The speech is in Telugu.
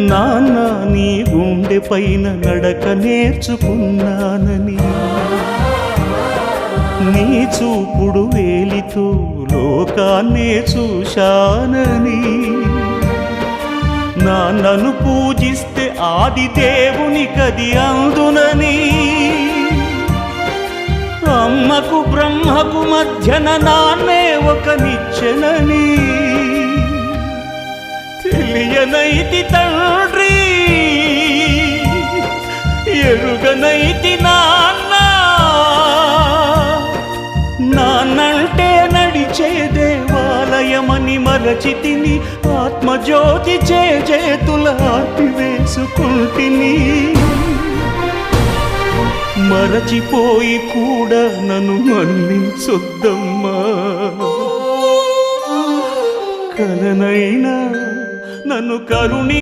నాన్న నీ గుండె పైన నడక నేర్చుకున్నానని, నీ చూపుడు వేలితో లోకాన్నే చూశానని, నాన్నను పూజిస్తే ఆది దేవుని కది అందునని, అమ్మకు బ్రహ్మకు మధ్యన నాన్నే ఒక నిచ్చెనని తెలియనైతి తండ్రి, ఎరుగనైతి నాన్న. నాన్నంటే నడిచే దేవాలయమని మరచితిని, ఆత్మజ్యోతి చేతుల ఆపివేసుకుంటిని. మరచిపోయి కూడా నన్ను మన్నించొద్దమ్మా, కలనైనా నన్ను కరుణి